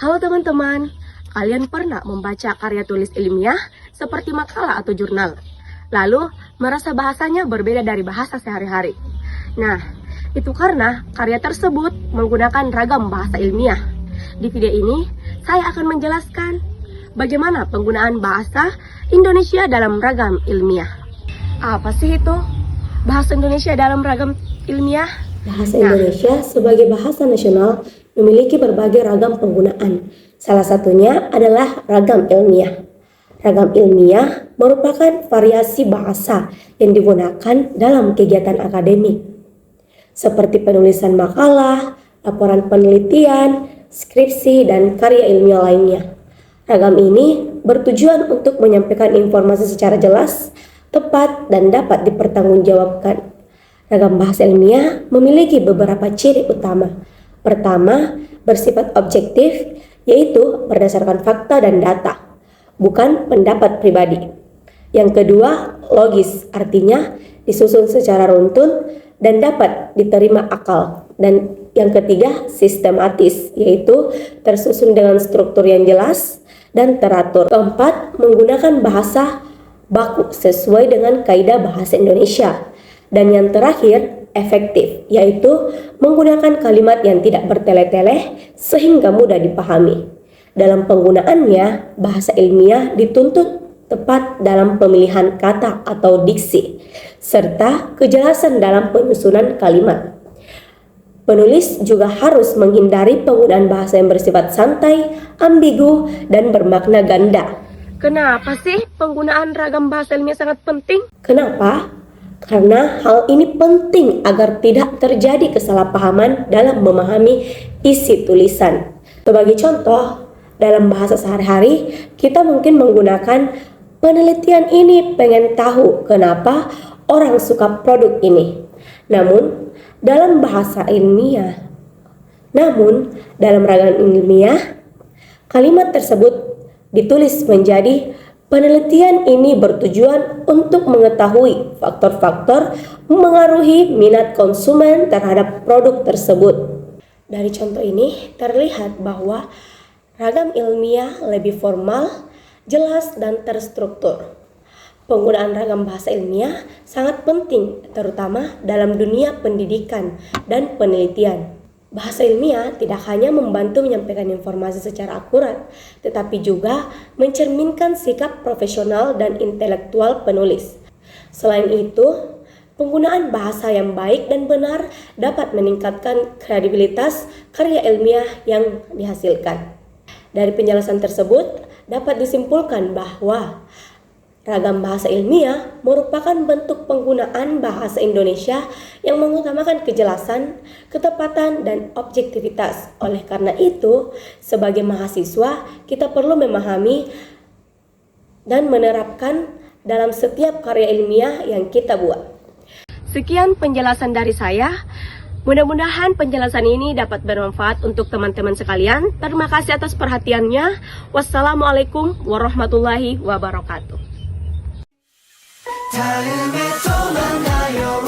Halo teman-teman, kalian pernah membaca karya tulis ilmiah seperti makalah atau jurnal, lalu merasa bahasanya berbeda dari bahasa sehari-hari? Nah, itu karena karya tersebut menggunakan ragam bahasa ilmiah. Di video ini, saya akan menjelaskan bagaimana penggunaan bahasa Indonesia dalam ragam ilmiah. Apa sih itu bahasa Indonesia dalam ragam ilmiah? Bahasa Indonesia sebagai bahasa nasional memiliki berbagai ragam penggunaan. Salah satunya adalah ragam ilmiah. Ragam ilmiah merupakan variasi bahasa yang digunakan dalam kegiatan akademik, seperti penulisan makalah, laporan penelitian, skripsi, dan karya ilmiah lainnya. Ragam ini bertujuan untuk menyampaikan informasi secara jelas, tepat, dan dapat dipertanggungjawabkan. Ragam bahasa ilmiah memiliki beberapa ciri utama. Pertama, bersifat objektif, yaitu berdasarkan fakta dan data, bukan pendapat pribadi. Yang kedua, logis, artinya disusun secara runtun dan dapat diterima akal. Dan yang ketiga, sistematis, yaitu tersusun dengan struktur yang jelas dan teratur. Keempat, menggunakan bahasa baku sesuai dengan kaidah bahasa Indonesia. Dan yang terakhir, efektif, yaitu menggunakan kalimat yang tidak bertele-tele sehingga mudah dipahami. Dalam penggunaannya, bahasa ilmiah dituntut tepat dalam pemilihan kata atau diksi, serta kejelasan dalam penyusunan kalimat. Penulis juga harus menghindari penggunaan bahasa yang bersifat santai, ambigu, dan bermakna ganda. Kenapa sih penggunaan ragam bahasa ilmiah sangat penting? Kenapa? Karena hal ini penting agar tidak terjadi kesalahpahaman dalam memahami isi tulisan. Sebagai contoh, dalam bahasa sehari-hari, kita mungkin menggunakan penelitian ini pengen tahu kenapa orang suka produk ini. Namun, dalam ragam ilmiah, kalimat tersebut ditulis menjadi penelitian ini bertujuan untuk mengetahui faktor-faktor mengaruhi minat konsumen terhadap produk tersebut. Dari contoh ini terlihat bahwa ragam ilmiah lebih formal, jelas, dan terstruktur. Penggunaan ragam bahasa ilmiah sangat penting, terutama dalam dunia pendidikan dan penelitian. Bahasa ilmiah tidak hanya membantu menyampaikan informasi secara akurat, tetapi juga mencerminkan sikap profesional dan intelektual penulis. Selain itu, penggunaan bahasa yang baik dan benar dapat meningkatkan kredibilitas karya ilmiah yang dihasilkan. Dari penjelasan tersebut, dapat disimpulkan bahwa ragam bahasa ilmiah merupakan bentuk penggunaan bahasa Indonesia yang mengutamakan kejelasan, ketepatan, dan objektivitas. Oleh karena itu, sebagai mahasiswa, kita perlu memahami dan menerapkan dalam setiap karya ilmiah yang kita buat. Sekian penjelasan dari saya. Mudah-mudahan penjelasan ini dapat bermanfaat untuk teman-teman sekalian. Terima kasih atas perhatiannya. Wassalamualaikum warahmatullahi wabarakatuh. 다음에 또 만나요.